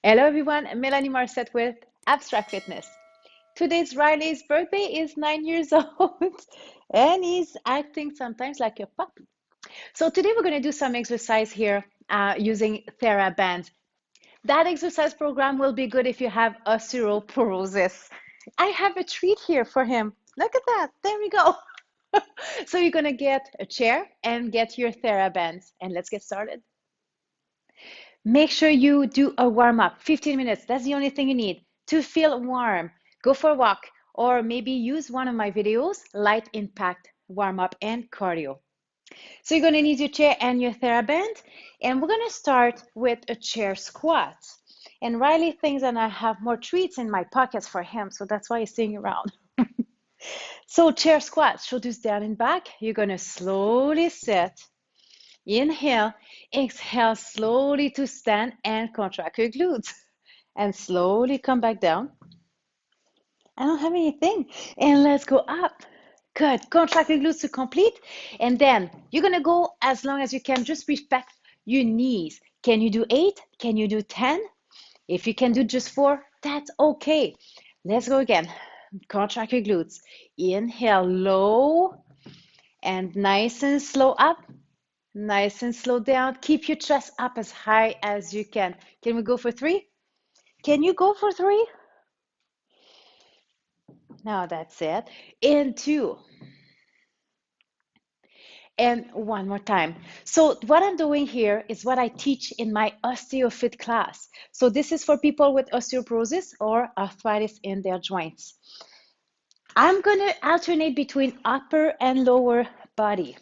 Hello everyone, Melanie Marset with Abstract Fitness. Today's Riley's birthday is 9 years old and he's acting sometimes like a puppy. So today we're going to do some exercise here using thera-bands. That exercise program will be good if you have osteoporosis. I have a treat here for him. Look at that. There we go. So you're going to get a chair and get your thera-bands and let's get started. Make sure you do a warm-up, 15 minutes. That's the only thing you need to feel warm. Go for a walk or maybe use one of my videos, light impact warm-up and cardio. So you're going to need your chair and your thera-band. And we're going to start with a chair squat. And Riley thinks that I have more treats in my pockets for him, so that's why he's staying around. So chair squat, shoulders down and back. You're going to slowly sit. Inhale, exhale slowly to stand and contract your glutes. And slowly come back down. I don't have anything. And let's go up. Good. Contract your glutes to complete. And then you're going to go as long as you can. Just respect your knees. Can you do 8? Can you do 10? If you can do just 4, that's okay. Let's go again. Contract your glutes. Inhale low and nice and slow up. Nice and slow down. Keep your chest up as high as you can. Can we go for 3? Can you go for 3? Now that's it. And 2. And one more time. So what I'm doing here is what I teach in my OsteoFit class. So this is for people with osteoporosis or arthritis in their joints. I'm going to alternate between upper and lower body.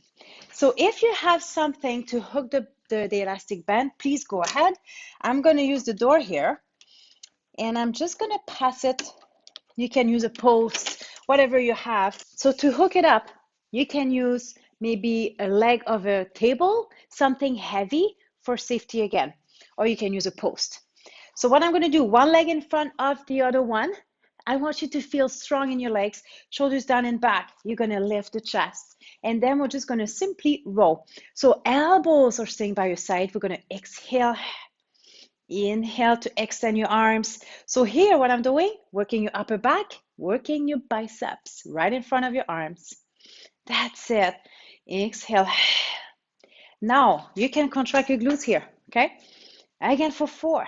So if you have something to hook the elastic band, please go ahead. I'm going to use the door here. And I'm just going to pass it. You can use a post, whatever you have. So to hook it up, you can use maybe a leg of a table, something heavy for safety again. Or you can use a post. So what I'm going to do, one leg in front of the other one. I want you to feel strong in your legs, shoulders down and back. You're going to lift the chest. And then we're just going to simply roll. So elbows are staying by your side. We're going to exhale. Inhale to extend your arms. So here, what I'm doing, working your upper back, working your biceps right in front of your arms. That's it. Exhale. Now, you can contract your glutes here, okay? Again for 4.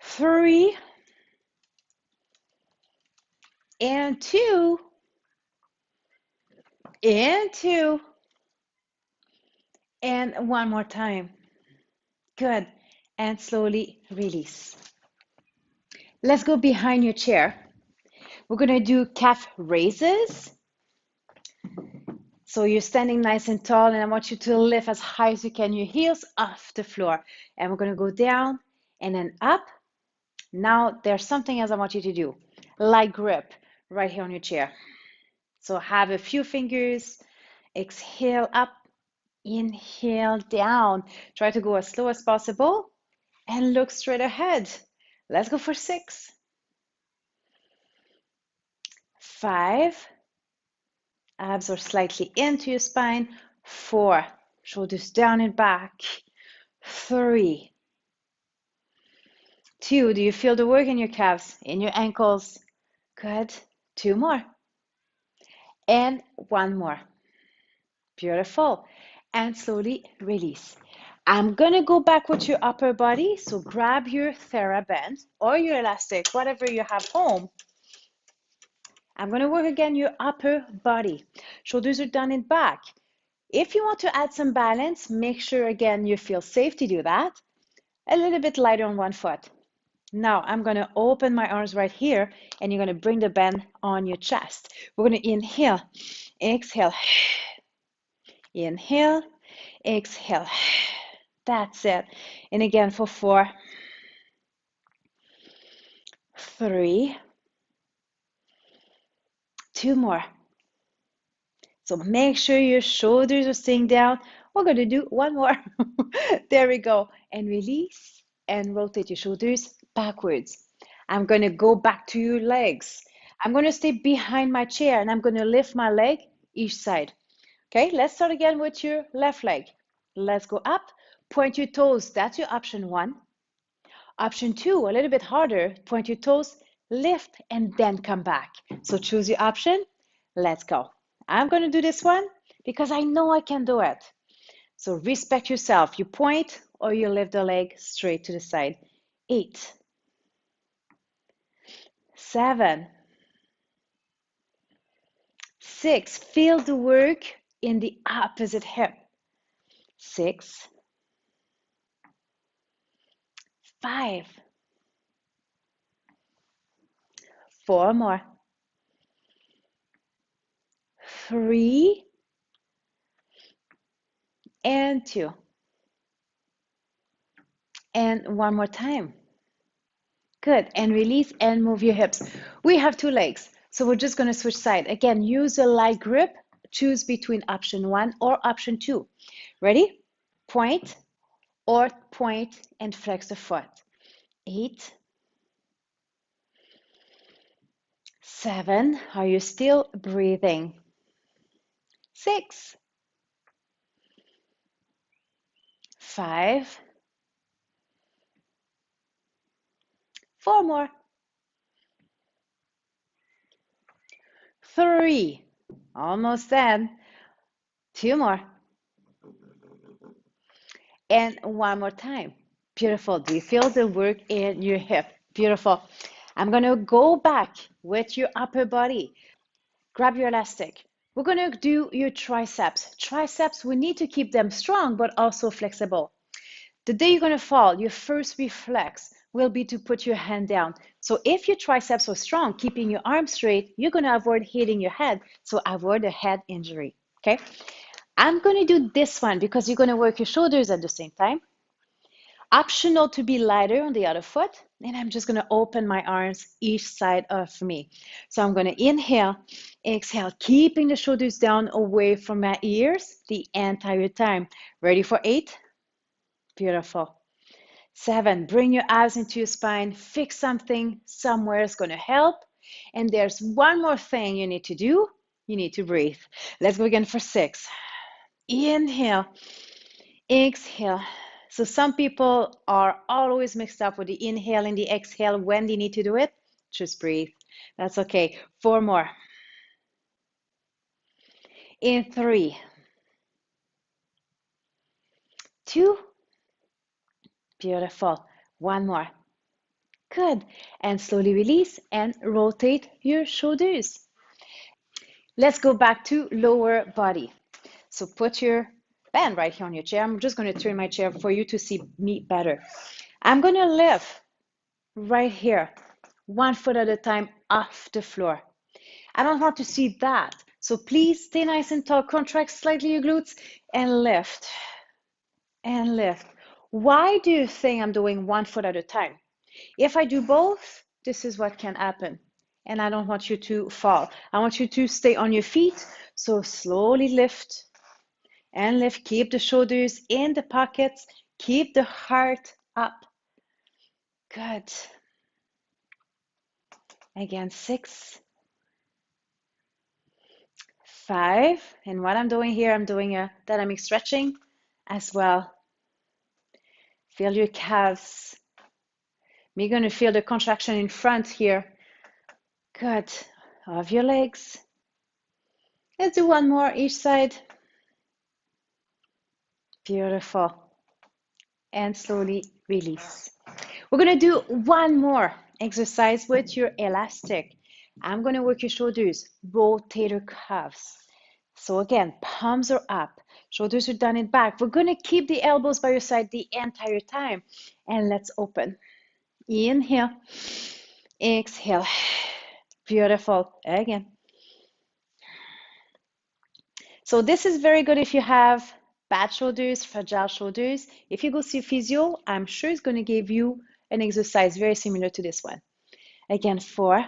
3. And 2. And 2. And one more time. Good. And slowly release. Let's go behind your chair. We're going to do calf raises. So you're standing nice and tall, and I want you to lift as high as you can, your heels off the floor. And we're going to go down and then up. Now there's something else I want you to do. Light grip right here on your chair. So have a few fingers. Exhale up. Inhale down. Try to go as slow as possible and look straight ahead. Let's go for 6. 5. Abs are slightly into your spine. 4. Shoulders down and back. 3. 2. Do you feel the work in your calves, in your ankles? Good. 2 more. And 1 more. Beautiful. And slowly release. I'm going to go back with your upper body. So grab your thera-band or your elastic, whatever you have home. I'm going to work again your upper body. Shoulders are down and back. If you want to add some balance, make sure again you feel safe to do that. A little bit lighter on one foot. Now I'm going to open my arms right here and you're going to bring the band on your chest. We're going to inhale, exhale, inhale, exhale. That's it. And again for 4, 3, 2 more. So make sure your shoulders are staying down. We're going to do 1 more. There we go. And release and rotate your shoulders backwards. I'm going to go back to your legs. I'm going to stay behind my chair and I'm going to lift my leg each side. Okay, let's start again with your left leg. Let's go up. Point your toes. That's your option 1. Option 2, a little bit harder, point your toes, lift, and then come back. So choose your option. Let's go. I'm going to do this one because I know I can do it. So respect yourself. You point or you lift the leg straight to the side. 8, 7, 6. Feel the work in the opposite hip. 6, 5, 4 more. 3 and 2. And one more time. Good. And release and move your hips. We have 2 legs, so we're just going to switch side. Again, use a light grip. Choose between option 1 or option 2. Ready? Point or point and flex the foot. 8, 7. Are you still breathing? 6, 5, 4 more. 3, almost done. 2 more. And one more time. Beautiful. Do you feel the work in your hip? Beautiful. I'm going to go back with your upper body. Grab your elastic. We're going to do your triceps. Triceps, we need to keep them strong, but also flexible. The day you're going to fall, your first reflex will be to put your hand down. So if your triceps are strong, keeping your arms straight, you're going to avoid hitting your head. So avoid a head injury. Okay? I'm going to do this one because you're going to work your shoulders at the same time. Optional to be lighter on the other foot. And I'm just going to open my arms each side of me. So I'm going to inhale, exhale, keeping the shoulders down away from my ears the entire time. Ready for 8? Beautiful. 7, bring your eyes into your spine. Fix something somewhere is going to help. And there's one more thing you need to do. You need to breathe. Let's go again for 6. Inhale, exhale. So some people are always mixed up with the inhale and the exhale when they need to do it. Just breathe. That's okay. 4 more. In 3, 2. Beautiful. 1 more. Good. And slowly release and rotate your shoulders. Let's go back to lower body. So put your band right here on your chair. I'm just going to turn my chair for you to see me better. I'm going to lift right here, 1 foot at a time off the floor. I don't want to see that. So please stay nice and tall. Contract slightly your glutes and lift. And lift. Why do you think I'm doing 1 foot at a time? If I do both, this is what can happen. And I don't want you to fall. I want you to stay on your feet. So slowly lift and lift. Keep the shoulders in the pockets. Keep the heart up. Good. Again, 6, 5. And what I'm doing here, I'm doing a dynamic stretching as well. Feel your calves. We're going to feel the contraction in front here. Good. Of your legs. Let's do 1 more each side. Beautiful. And slowly release. We're going to do 1 more exercise with your elastic. I'm going to work your shoulders, rotator cuffs. So again, palms are up, shoulders are down and back. We're going to keep the elbows by your side the entire time. And let's open. Inhale, exhale. Beautiful. Again. So this is very good if you have bad shoulders, fragile shoulders. If you go see physio, I'm sure it's going to give you an exercise very similar to this one. Again, 4.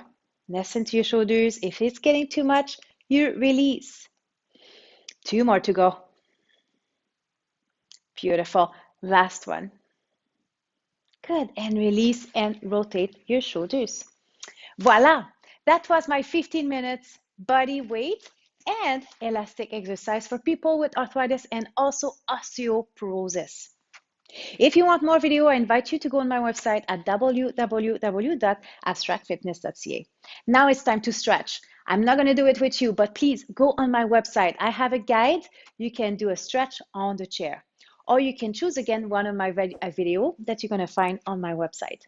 Listen to your shoulders. If it's getting too much, you release. 2 more to go. Beautiful. Last one. Good. And release and rotate your shoulders. Voila. That was my 15 minutes body weight and elastic exercise for people with arthritis and also osteoporosis. If you want more video, I invite you to go on my website at www.abstractfitness.ca. Now it's time to stretch. I'm not going to do it with you, but please go on my website. I have a guide. You can do a stretch on the chair, or you can choose again one of my video that you're going to find on my website.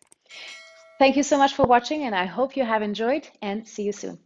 Thank you so much for watching, and I hope you have enjoyed, and see you soon.